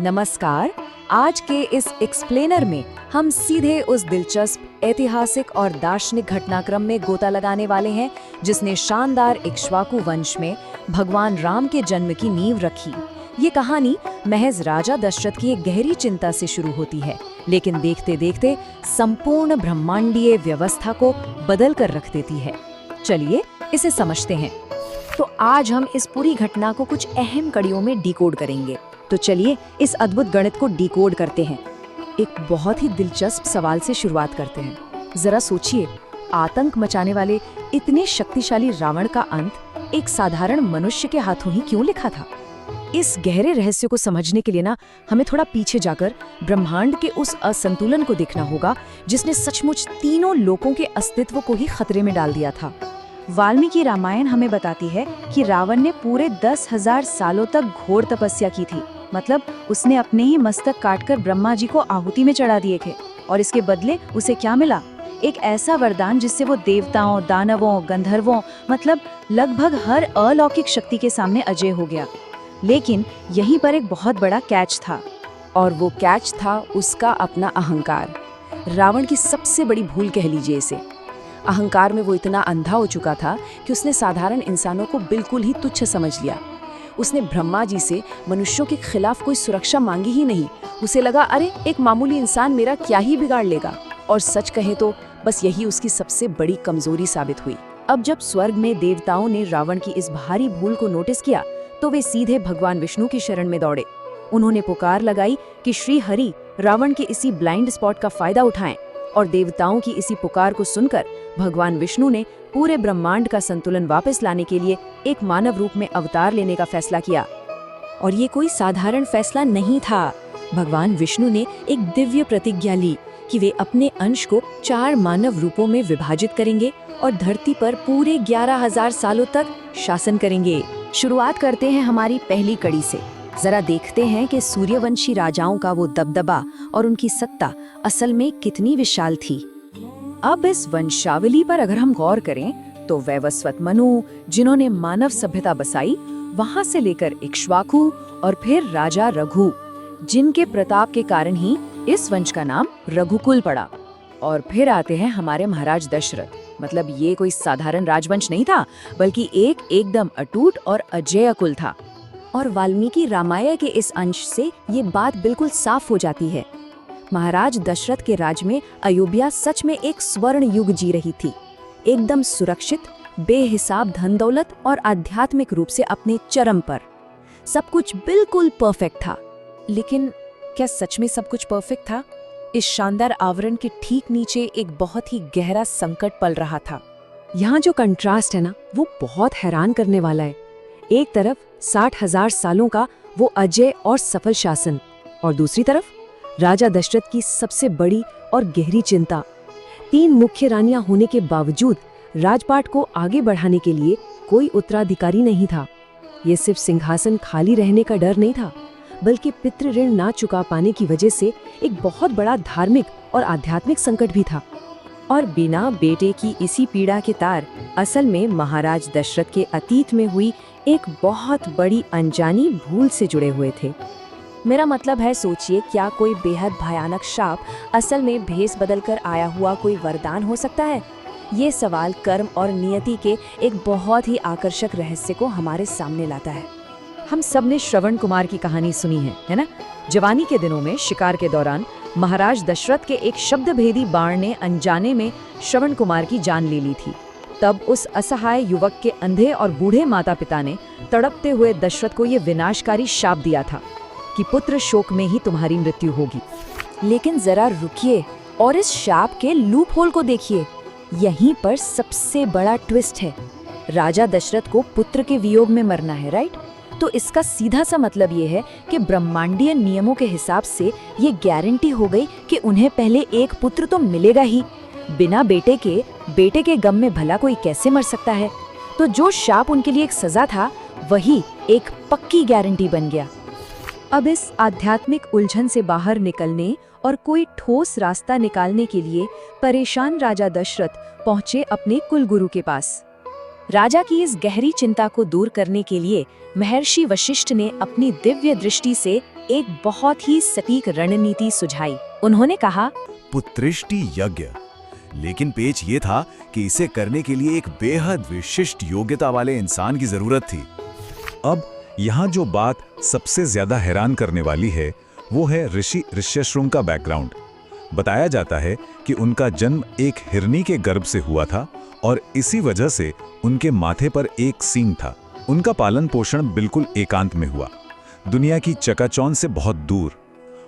नमस्कार। आज के इस एक्सप्लेनर में हम सीधे उस दिलचस्प ऐतिहासिक और दार्शनिक घटनाक्रम में गोता लगाने वाले हैं जिसने शानदार इक्ष्वाकु वंश में भगवान राम के जन्म की नींव रखी। ये कहानी महज राजा दशरथ की एक गहरी चिंता से शुरू होती है, लेकिन देखते देखते संपूर्ण ब्रह्मांडीय व्यवस्था को बदल कर रख देती है। चलिए इसे समझते हैं। तो आज हम इस पूरी घटना को कुछ अहम कड़ियों में डिकोड करेंगे। तो चलिए इस अद्भुत गणित को डिकोड करते हैं। एक बहुत ही दिलचस्प सवाल से शुरुआत करते हैं। जरा सोचिए, आतंक मचाने वाले इतने शक्तिशाली रावण का अंत एक साधारण मनुष्य के हाथों ही क्यों लिखा था? इस गहरे रहस्य को समझने के लिए हमें थोड़ा पीछे जाकर ब्रह्मांड के उस असंतुलन को देखना होगा जिसने सचमुच तीनों लोकों के अस्तित्व को ही खतरे में डाल दिया था। वाल्मीकि रामायण हमें बताती है कि रावण ने पूरे 10,000 सालों तक घोर तपस्या की थी। मतलब उसने अपने ही मस्तक काटकर ब्रह्मा जी को आहुति में चढ़ा दिए थे, और इसके बदले उसे क्या मिला? एक ऐसा वरदान जिससे वो देवताओं, दानवों, गंधर्वों, मतलब लगभग हर अलौकिक शक्ति के सामने अजय हो गया। लेकिन यहीं पर एक बहुत बड़ा कैच था, और वो कैच था उसका अपना अहंकार। रावण की सबसे बड़ी भूल कह लीजिए इसे। अहंकार में वो इतना अंधा हो चुका था कि उसने साधारण इंसानों को बिल्कुल ही तुच्छ समझ लिया। उसने ब्रह्मा जी से मनुष्यों के खिलाफ कोई सुरक्षा मांगी ही नहीं। उसे लगा, अरे एक मामूली इंसान मेरा क्या ही बिगाड़ लेगा। और सच कहे तो बस यही उसकी सबसे बड़ी कमजोरी साबित हुई। अब जब स्वर्ग में देवताओं ने रावण की इस भारी भूल को नोटिस किया तो वे सीधे भगवान विष्णु की शरण में दौड़े। उन्होंने पुकार लगाई कि श्री हरि रावण के इसी ब्लाइंड स्पॉट का फायदा उठाएं। और देवताओं की इसी पुकार को सुनकर भगवान विष्णु ने पूरे ब्रह्मांड का संतुलन वापस लाने के लिए एक मानव रूप में अवतार लेने का फैसला किया। और ये कोई साधारण फैसला नहीं था। भगवान विष्णु ने एक दिव्य प्रतिज्ञा ली कि वे अपने अंश को 4 मानव रूपों में विभाजित करेंगे और धरती पर पूरे 11,000 सालों तक शासन करेंगे। शुरुआत करते हैं हमारी पहली कड़ी से। जरा देखते हैं कि सूर्यवंशी राजाओं का वो दबदबा और उनकी सत्ता असल में कितनी विशाल थी। अब इस वंशावली पर अगर हम गौर करें तो वैवस्वत मनु, जिन्होंने मानव सभ्यता बसाई, वहां से लेकर इक्ष्वाकु और फिर राजा रघु, जिनके प्रताप के कारण ही इस वंश का नाम रघुकुल पड़ा। और फिर आते हैं हमारे महाराज दशरथ। मतलब ये कोई साधारण राजवंश नहीं था, बल्कि एक एकदम अटूट और अजेय कुल था। और वाल्मीकि रामायण के इस अंश से ये बात बिल्कुल साफ हो जाती है। महाराज दशरथ के राज में अयोध्या सच में एक स्वर्ण युग जी रही थी, एकदम सुरक्षित, बेहिसाब धन दौलत और आध्यात्मिक रूप से अपने चरम पर। सब कुछ बिल्कुल परफेक्ट था। लेकिन क्या सच में सब कुछ परफेक्ट था? इस शानदार आवरण के ठीक नीचे एक बहुत ही गहरा संकट पल रहा था। यहाँ जो कंट्रास्ट है वो बहुत हैरान करने वाला है। एक तरफ 60,000 सालों का वो अजय और सफल शासन, और दूसरी तरफ राजा दशरथ की सबसे बड़ी और गहरी चिंता। 3 मुख्य रानियां होने के बावजूद राजपाट को आगे बढ़ाने के लिए कोई उत्तराधिकारी नहीं था। ये सिर्फ सिंहासन खाली रहने का डर नहीं था, बल्कि पितृ ऋण ना चुका पाने की वजह से एक बहुत बड़ा धार्मिक और आध्यात्मिक संकट भी था। और बिना बेटे की इसी पीड़ा के तार असल में महाराज दशरथ के अतीत में हुई एक बहुत बड़ी अनजानी भूल से जुड़े हुए थे। मेरा मतलब है, सोचिए, क्या कोई बेहद भयानक शाप असल में भेष बदलकर आया हुआ कोई वरदान हो सकता है? ये सवाल कर्म और नियति के एक बहुत ही आकर्षक रहस्य को हमारे सामने लाता है। हम सब ने श्रवण कुमार की कहानी सुनी है ना? जवानी के दिनों में शिकार के दौरान महाराज दशरथ के एक शब्दभेदी बाण ने अनजाने में श्रवण कुमार की जान ले ली थी। तब उस असहाय युवक के अंधे और बूढ़े माता पिता ने तड़पते हुए दशरथ को ये विनाशकारी शाप दिया था कि पुत्र शोक में ही तुम्हारी मृत्यु होगी। लेकिन जरा रुकिए और इस शाप के लूप होल को देखिए। यहीं पर सबसे बड़ा ट्विस्ट है। राजा दशरथ को पुत्र के वियोग में मरना है, राइट? तो इसका सीधा सा मतलब ये है कि ब्रह्मांडीय नियमों के हिसाब से ये गारंटी हो गई कि उन्हें पहले एक पुत्र तो मिलेगा ही। बिना बेटे के गम में भला कोई कैसे मर सकता है? तो जो शाप उनके लिए एक सजा था, वही एक पक्की गारंटी बन गया। अब इस आध्यात्मिक उलझन से बाहर निकलने और कोई ठोस रास्ता निकालने के लिए परेशान राजा दशरथ पहुंचे अपने कुलगुरु के पास। राजा की इस गहरी चिंता को दूर करने के लिए महर्षि वशिष्ठ ने अपनी दिव्य दृष्टि से एक बहुत ही सटीक रणनीति सुझाई। उन्होंने कहा, पुत्रिष्टि यज्ञ। लेकिन पेच ये था कि इसे करने के लिए एक बेहद विशिष्ट योग्यता वाले इंसान की जरूरत थी। अब यहाँ जो बात सबसे ज्यादा हैरान करने वाली है वो है ऋषि ऋष्यशृंग का बैकग्राउंड। बताया जाता है कि उनका जन्म एक हिरनी के गर्भ से हुआ था और इसी वजह से उनके माथे पर एक सींग था। उनका पालन पोषण बिल्कुल एकांत में हुआ, दुनिया की चकाचौंध से बहुत दूर।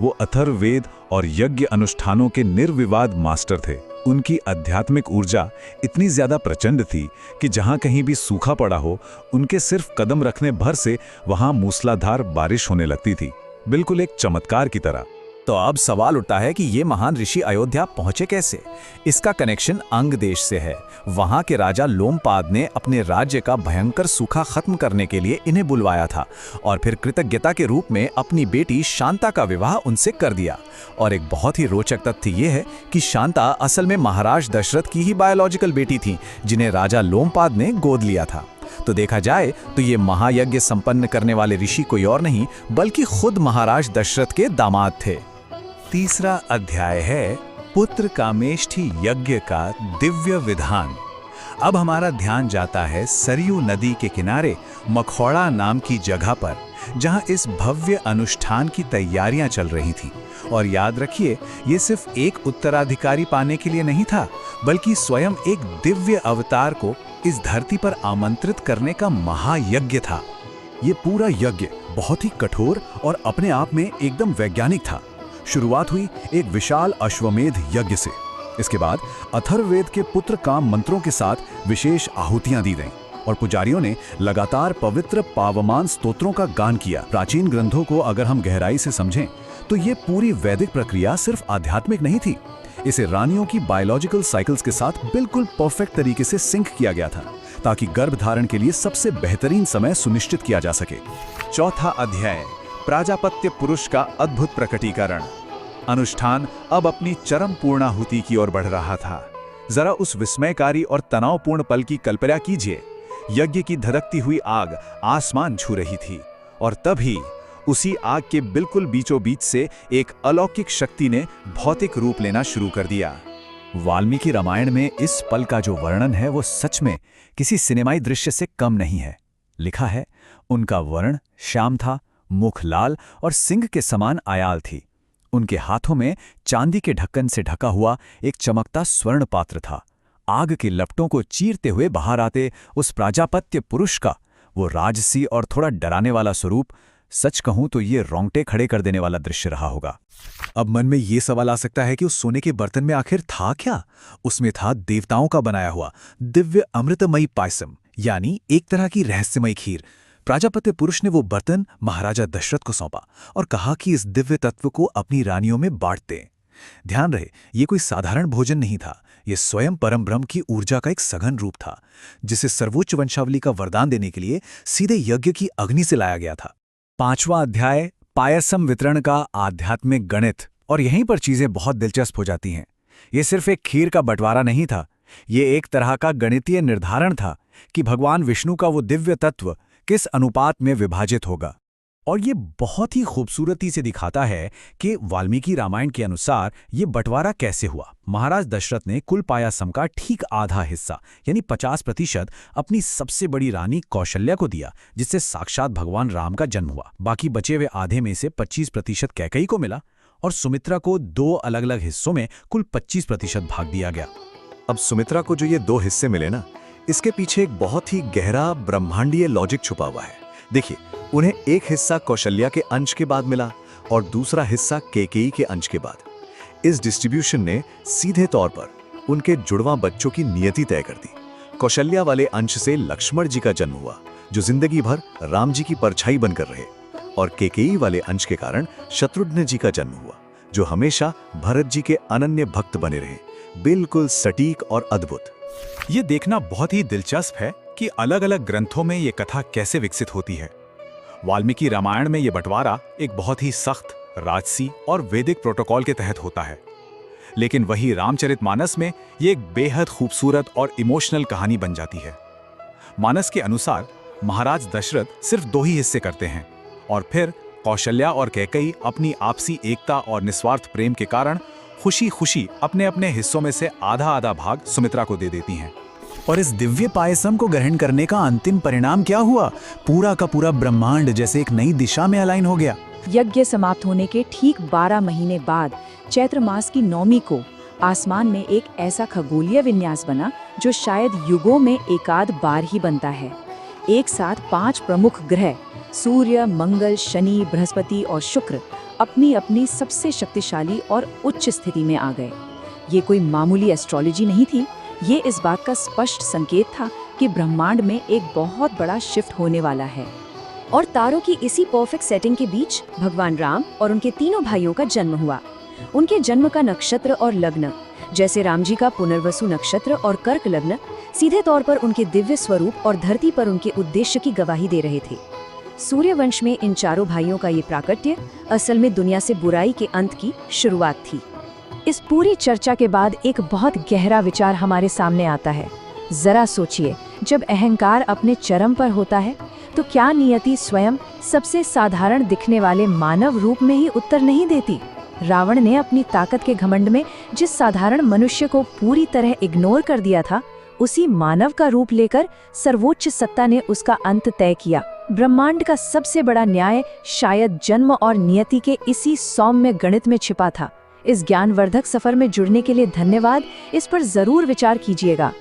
वो अथर्ववेद और यज्ञ अनुष्ठानों के निर्विवाद मास्टर थे। उनकी आध्यात्मिक ऊर्जा इतनी ज्यादा प्रचंड थी कि जहां कहीं भी सूखा पड़ा हो, उनके सिर्फ कदम रखने भर से वहां मूसलाधार बारिश होने लगती थी, बिल्कुल एक चमत्कार की तरह। तो अब सवाल उठता है कि ये महान ऋषि अयोध्या पहुंचे कैसे? इसका कनेक्शन अंग देश से है। वहां के राजा लोमपाद ने अपने राज्य का भयंकर सूखा खत्म करने के लिए इन्हें बुलवाया था और फिर कृतज्ञता के रूप में अपनी बेटी शांता का विवाह उनसे कर दिया। और एक बहुत ही रोचक तथ्य ये है कि शांता असल में महाराज दशरथ की ही बायोलॉजिकल बेटी थी, जिन्हें राजा लोमपाद ने गोद लिया था। तो देखा जाए तो ये महायज्ञ संपन्न करने वाले ऋषि कोई और नहीं बल्कि खुद महाराज दशरथ के दामाद थे। तीसरा अध्याय है पुत्र कामेष्ठी यज्ञ का दिव्य विधान। अब हमारा ध्यान जाता है सरयू नदी के किनारे मखौड़ा नाम की जगह पर, जहां इस भव्य अनुष्ठान की तैयारियां चल रही थीं। और याद रखिए, ये सिर्फ एक उत्तराधिकारी पाने के लिए नहीं था, बल्कि स्वयं एक दिव्य अवतार को इस धरती पर आमंत्रित करने का महायज्ञ था। ये पूरा यज्ञ बहुत ही कठोर और अपने आप में एकदम वैज्ञानिक था। शुरुआत हुई एक विशाल अश्वमेध यज्ञ से। इसके बाद अथर्ववेद के पुत्र काम मंत्रों के साथ विशेष आहुतियां दी गईं और पुजारियों ने लगातार पवित्र पावमान स्तोत्रों का गान किया। प्राचीन ग्रंथों को अगर हम गहराई से समझें तो ये पूरी वैदिक प्रक्रिया सिर्फ आध्यात्मिक नहीं थी, इसे रानियों की बायोलॉजिकल साइकिल्स के साथ बिल्कुल परफेक्ट तरीके से सिंक किया गया था, ताकि गर्भधारण के लिए सबसे बेहतरीन समय सुनिश्चित किया जा सके। चौथा अध्याय, प्राजापत्य पुरुष का अद्भुत प्रकटीकरण। अनुष्ठान अब अपनी चरम पूर्णाहुति की ओर बढ़ रहा था। जरा उस विस्मयकारी और तनावपूर्ण पल की कल्पना कीजिए। यज्ञ की धधकती हुई आग आसमान छू रही थी और तभी उसी आग के बिल्कुल बीचों बीच से एक अलौकिक शक्ति ने भौतिक रूप लेना शुरू कर दिया। वाल्मीकि रामायण में इस पल का जो वर्णन है वो सच में किसी सिनेमाई दृश्य से कम नहीं है। लिखा है, उनका वर्ण श्याम था, मुख लाल और सिंह के समान आयाल थी। उनके हाथों में चांदी के ढक्कन से ढका हुआ एक चमकता स्वर्ण पात्र था। आग के लपटों को चीरते हुए बाहर आते उस प्राजापत्य पुरुष का वो राजसी और थोड़ा डराने वाला स्वरूप, सच कहूं तो ये रोंगटे खड़े कर देने वाला दृश्य रहा होगा। अब मन में ये सवाल आ सकता है कि उस सोने के बर्तन में आखिर था क्या? उसमें था देवताओं का बनाया हुआ दिव्य अमृतमयी पायसम, यानी एक तरह की रहस्यमयी खीर। प्राजापत्य पुरुष ने वो बर्तन महाराजा दशरथ को सौंपा और कहा कि इस दिव्य तत्व को अपनी रानियों में बांट दें। ध्यान रहे, ये कोई साधारण भोजन नहीं था, ये स्वयं परम ब्रह्म की ऊर्जा का एक सघन रूप था, जिसे सर्वोच्च वंशावली का वरदान देने के लिए सीधे यज्ञ की अग्नि से लाया गया था। पांचवा अध्याय, पायसम वितरण का आध्यात्मिक गणित। और यहीं पर चीजें बहुत दिलचस्प हो जाती हैं। ये सिर्फ एक खीर का बंटवारा नहीं था, ये एक तरह का गणितीय निर्धारण था कि भगवान विष्णु का वो दिव्य तत्व किस अनुपात में विभाजित होगा। और ये बहुत ही खूबसूरती से दिखाता है कि वाल्मीकि रामायण के अनुसार ये बंटवारा कैसे हुआ। महाराज दशरथ ने कुल पायासम का ठीक आधा हिस्सा यानी 50% अपनी सबसे बड़ी रानी कौशल्या को दिया, जिससे साक्षात भगवान राम का जन्म हुआ। बाकी बचे हुए आधे में से 25% कैकेयी को मिला और सुमित्रा को 2 अलग अलग हिस्सों में कुल 25% भाग दिया गया। अब सुमित्रा को जो ये 2 हिस्से मिले ना, इसके पीछे एक बहुत ही गहरा ब्रह्मांडीय लॉजिक छुपा हुआ है। देखिए, उन्हें एक हिस्सा कौशल्या के अंश के बाद मिला और दूसरा हिस्सा कैकेयी के अंश के बाद। इस डिस्ट्रीब्यूशन ने सीधे तौर पर उनके जुड़वां बच्चों की नियति तय कर दी। कौशल्या वाले अंश से लक्ष्मण जी का जन्म हुआ, जो जिंदगी भर राम जी की परछाई बनकर रहे, और कैकेयी वाले अंश के कारण शत्रुघ्न जी का जन्म हुआ, जो हमेशा भरत जी के अनन्य भक्त बने रहे। बिल्कुल सटीक और अद्भुत। ये देखना बहुत ही दिलचस्प है कि अलग अलग ग्रंथों में ये कथा कैसे विकसित होती है। वाल्मीकि रामायण में ये बंटवारा एक बहुत ही सख्त, राजसी और वैदिक प्रोटोकॉल के तहत होता है, लेकिन वही रामचरितमानस में ये एक बेहद खूबसूरत और इमोशनल कहानी बन जाती है। मानस के अनुसार महाराज दशरथ सिर्फ 2 ही हिस्से करते हैं और फिर कौशल्या और कैकेयी अपनी आपसी एकता और निस्वार्थ प्रेम के कारण खुशी खुशी अपने अपने हिस्सों में से आधा आधा भाग सुमित्रा को दे देती हैं। और इस दिव्य पायसम को ग्रहण करने का अंतिम परिणाम क्या हुआ? पूरा का पूरा ब्रह्मांड जैसे एक नई दिशा में अलाइन हो गया। यज्ञ समाप्त होने के ठीक 12 महीने बाद चैत्र मास की 9वीं को आसमान में एक ऐसा खगोलीय विन्यास बना जो शायद युगों में एकाध बार ही बनता है। एक साथ 5 प्रमुख ग्रह सूर्य, मंगल, शनि, बृहस्पति और शुक्र अपनी अपनी सबसे शक्तिशाली और उच्च स्थिति में आ गए। ये कोई मामूली एस्ट्रोलॉजी नहीं थी, ये इस बात का स्पष्ट संकेत था कि ब्रह्मांड में एक बहुत बड़ा शिफ्ट होने वाला है। और तारों की इसी परफेक्ट सेटिंग के बीच भगवान राम और उनके तीनों भाइयों का जन्म हुआ। उनके जन्म का नक्षत्र और लग्न, जैसे राम जी का पुनर्वसु नक्षत्र और कर्क लग्न, सीधे तौर पर उनके दिव्य स्वरूप और धरती पर उनके उद्देश्य की गवाही दे रहे थे। सूर्यवंश में इन चारों भाइयों का ये प्राकट्य असल में दुनिया से बुराई के अंत की शुरुआत थी। इस पूरी चर्चा के बाद एक बहुत गहरा विचार हमारे सामने आता है। जरा सोचिए, जब अहंकार अपने चरम पर होता है तो क्या नियति स्वयं सबसे साधारण दिखने वाले मानव रूप में ही उत्तर नहीं देती? रावण ने अपनी ताकत के घमंड में जिस साधारण मनुष्य को पूरी तरह इग्नोर कर दिया था, उसी मानव का रूप लेकर सर्वोच्च सत्ता ने उसका अंत तय किया। ब्रह्मांड का सबसे बड़ा न्याय शायद जन्म और नियति के इसी सौम्य गणित में छिपा था। इस ज्ञानवर्धक सफर में जुड़ने के लिए धन्यवाद। इस पर जरूर विचार कीजिएगा।